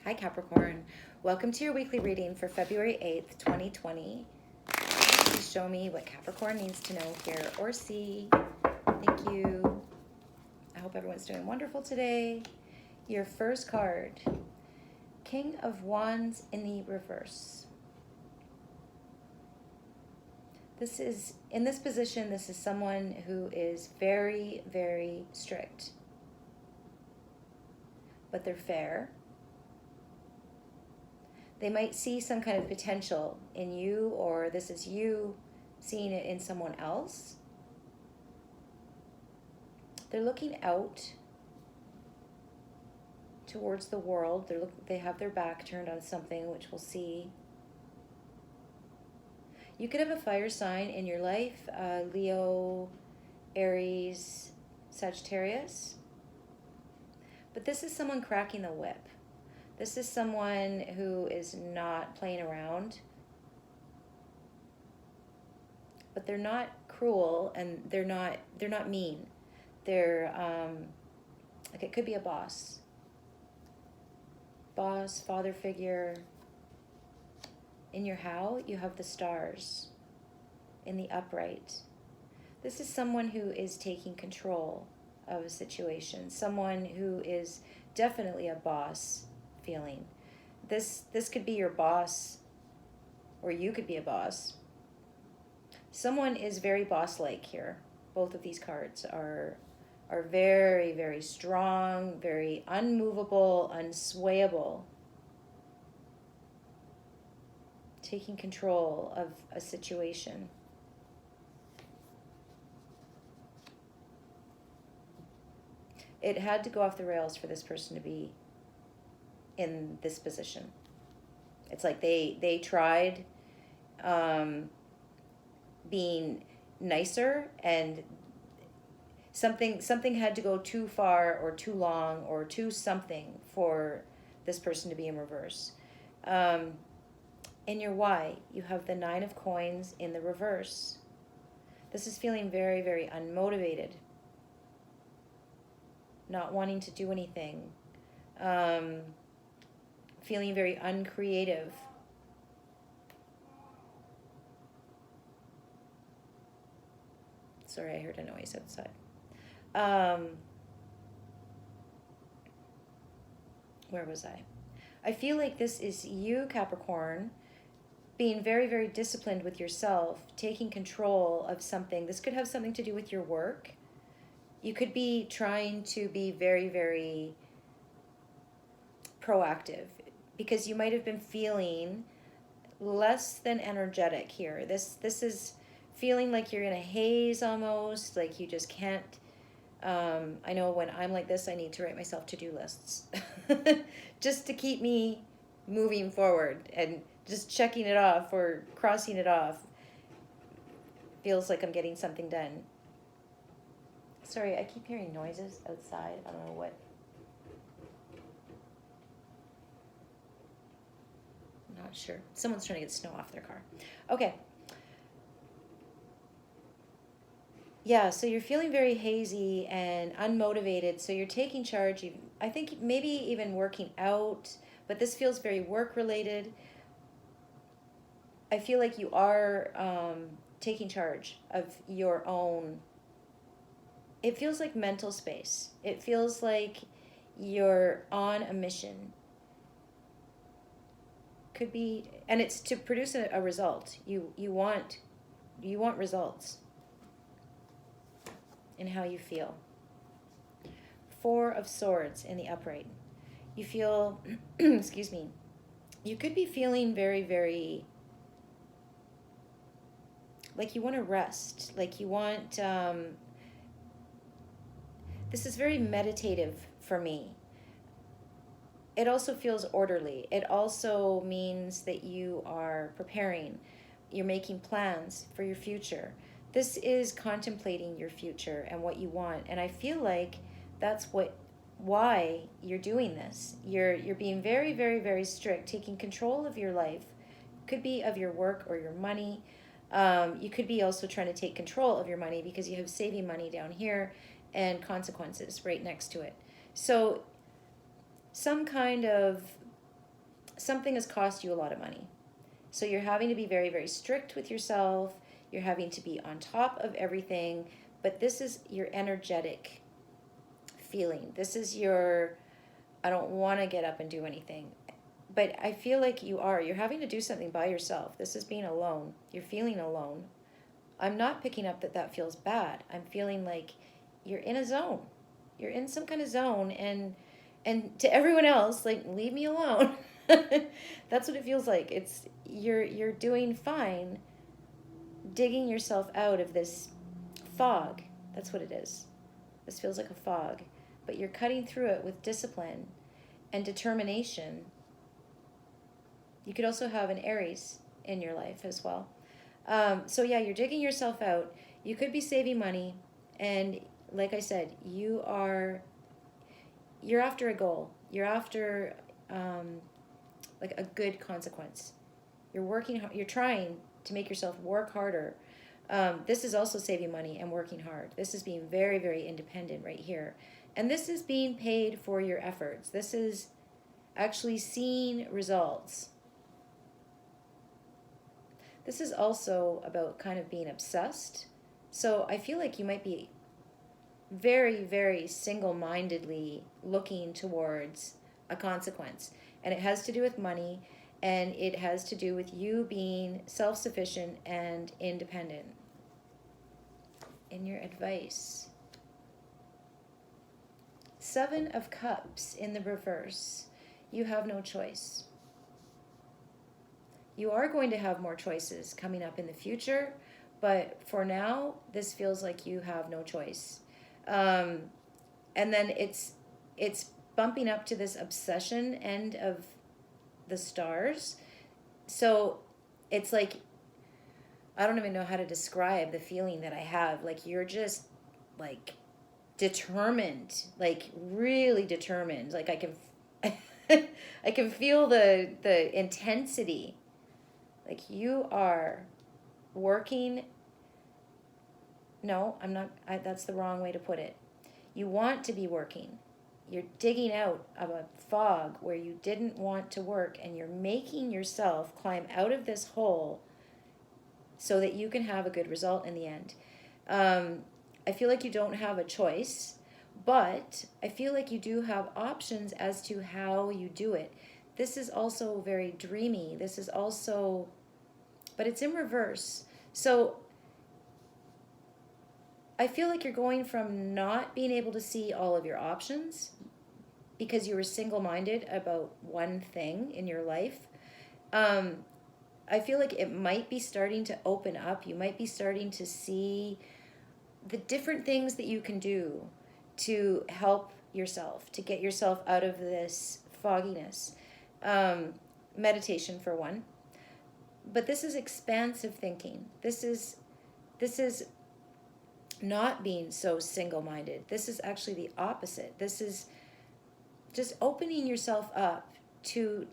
Hi Capricorn, welcome to your weekly reading for February 8th, 2020. Please show me what Capricorn needs to know, hear, or see. Thank you. I hope everyone's doing wonderful today. Your first card, King of Wands in the reverse. In this position, this is someone who is very, very strict. But they're fair. They might see some kind of potential in you, or this is you seeing it in someone else. They're looking out towards the world. They have their back turned on something, which we'll see. You could have a fire sign in your life, Leo, Aries, Sagittarius. But this is someone cracking the whip. This is someone who is not playing around. But they're not cruel, and they're not mean. They're like, it could be a boss, father figure. In your how, you have the stars in the upright. This is someone who is taking control of a situation, someone who is definitely a boss feeling. This could be your boss, or you could be a boss. Someone is very boss-like here. Both of these cards are very, very strong, very unmovable, unswayable. Taking control of a situation. It had to go off the rails for this person to be in this position. It's like they tried being nicer, and something had to go too far or too long or too something for this person to be in reverse. In your why, you have the 9 of coins in the reverse. This is feeling very, very unmotivated. Not wanting to do anything. Feeling very uncreative. Sorry, I heard a noise outside. Where was I? I feel like this is you, Capricorn, being very, very disciplined with yourself, taking control of something. This could have something to do with your work. You could be trying to be very, very proactive, because you might have been feeling less than energetic here. This is feeling like you're in a haze almost, like you just can't. I know when I'm like this, I need to write myself to-do lists just to keep me moving forward, and just checking it off or crossing it off feels like I'm getting something done. Sorry, I keep hearing noises outside. I don't know what. I'm not sure. Someone's trying to get snow off their car. Okay. Yeah, so you're feeling very hazy and unmotivated, so you're taking charge. I think maybe even working out, but this feels very work-related. I feel like you are taking charge of your own. It feels like mental space. It feels like you're on a mission. Could be, and it's to produce a result. You want results in how you feel. 4 of Swords in the upright. You feel, excuse me, you could be feeling very, very, like you want to rest, like you want, this is very meditative for me. It also feels orderly. It also means that you are preparing. You're making plans for your future. This is contemplating your future and what you want. And I feel like that's why you're doing this. You're being very, very, very strict, taking control of your life. Could be of your work or your money. You could be also trying to take control of your money, because you have saving money down here and consequences right next to it. So some kind of something has cost you a lot of money. So you're having to be very, very strict with yourself. You're having to be on top of everything. But this is your energetic feeling. This is your, I don't want to get up and do anything. But I feel like you're having to do something by yourself. This is being alone. You're feeling alone. I'm not picking up that that feels bad. I'm feeling like you're in a zone. You're in some kind of zone, and to everyone else, like, leave me alone. That's what it feels like. It's you're doing fine, digging yourself out of this fog. That's what it is. This feels like a fog, but you're cutting through it with discipline and determination. You could also have an Aries in your life as well. So yeah, you're digging yourself out. You could be saving money, and like I said, you're after a goal. You're after like a good consequence. You're working. You're trying to make yourself work harder. This is also saving money and working hard. This is being very, very independent right here, and this is being paid for your efforts. This is actually seeing results. This is also about kind of being obsessed. So I feel like you might be very, very single-mindedly looking towards a consequence. And it has to do with money, and it has to do with you being self-sufficient and independent. In your advice, 7 of Cups in the reverse. You have no choice. You are going to have more choices coming up in the future, but for now, this feels like you have no choice. And then it's bumping up to this obsession end of the stars. So it's like, I don't even know how to describe the feeling that I have. Like, you're just like determined, like really determined. Like, I can I can feel the intensity. Like, you are working. No, I'm not. That's the wrong way to put it. You want to be working. You're digging out of a fog where you didn't want to work, and you're making yourself climb out of this hole so that you can have a good result in the end. I feel like you don't have a choice, but I feel like you do have options as to how you do it. This is also very dreamy. This is also, but it's in reverse. So I feel like you're going from not being able to see all of your options because you were single-minded about one thing in your life. I feel like it might be starting to open up. You might be starting to see the different things that you can do to help yourself, to get yourself out of this fogginess. Meditation, for one. But this is expansive thinking. This is not being so single-minded. This is actually the opposite. This is just opening yourself up to,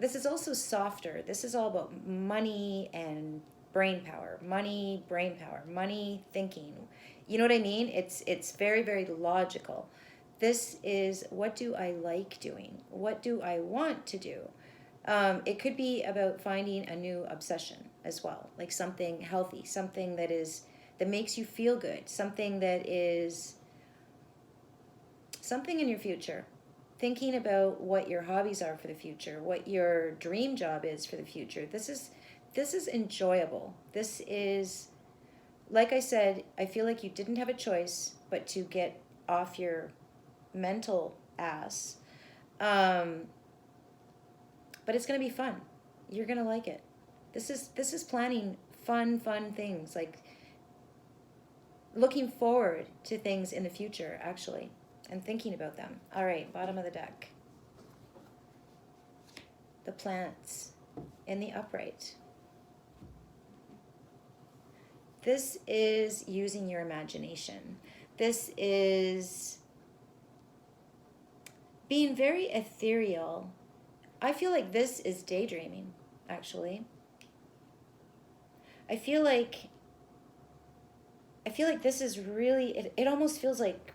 this is also softer. This is all about money and brain power. Money, brain power, money, thinking. You know what I mean? It's very, very logical. This is, what do I like doing? What do I want to do? It could be about finding a new obsession as well, like something healthy, something that makes you feel good, something that is something in your future. Thinking about what your hobbies are for the future, what your dream job is for the future. This is enjoyable. This is, like I said, I feel like you didn't have a choice but to get off your mental ass. But it's going to be fun. You're going to like it. This is planning fun things, like looking forward to things in the future, actually, and thinking about them. All right, bottom of the deck. The plants in the upright. This is using your imagination. This is being very ethereal. I feel like this is daydreaming, actually. I feel like this is really, it almost feels like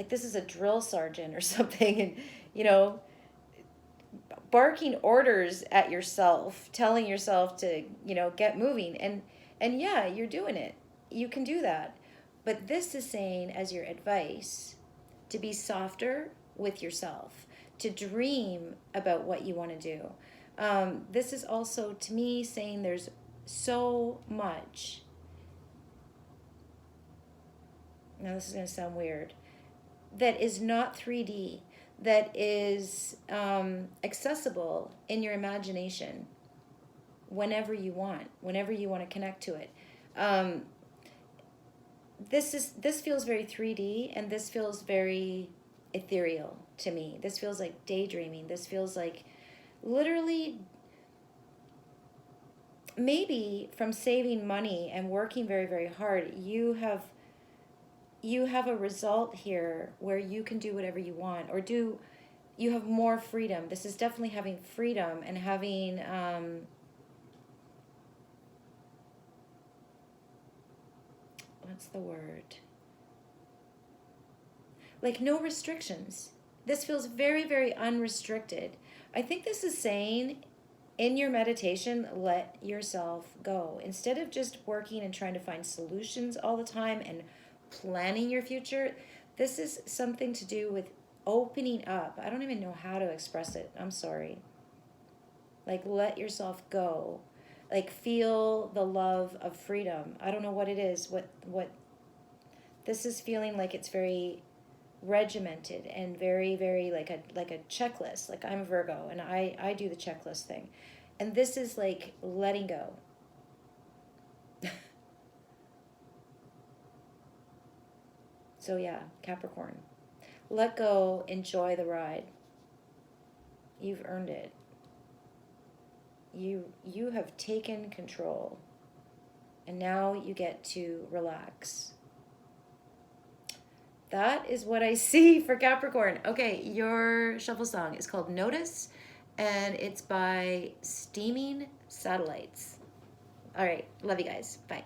this is a drill sergeant or something, and barking orders at yourself, telling yourself to, get moving. And yeah, you're doing it. You can do that. But this is saying as your advice to be softer with yourself, to dream about what you want to do. This is also, to me, saying there's so much. Now, this is going to sound weird. That is not 3D, that is accessible in your imagination whenever you want to connect to it. This feels very 3D, and this feels very ethereal to me. This feels like daydreaming. This feels like literally, maybe from saving money and working very, very hard, you have a result here where you can do whatever you want, or you have more freedom. This is definitely having freedom and having what's the word? Like no restrictions. This feels very, very unrestricted. I think this is saying in your meditation, let yourself go. Instead of just working and trying to find solutions all the time and planning your future, this is something to do with opening up. I don't even know how to express it. I'm sorry. Like, let yourself go. Like, feel the love of freedom. I don't know what it is. What this is feeling like. It's very regimented and very, very like a checklist. Like, I'm a Virgo and I do the checklist thing. And this is like letting go. So yeah, Capricorn. Let go, enjoy the ride. You've earned it. You have taken control. And now you get to relax. That is what I see for Capricorn. Okay, your shuffle song is called Notice, and it's by Steaming Satellites. All right, love you guys. Bye.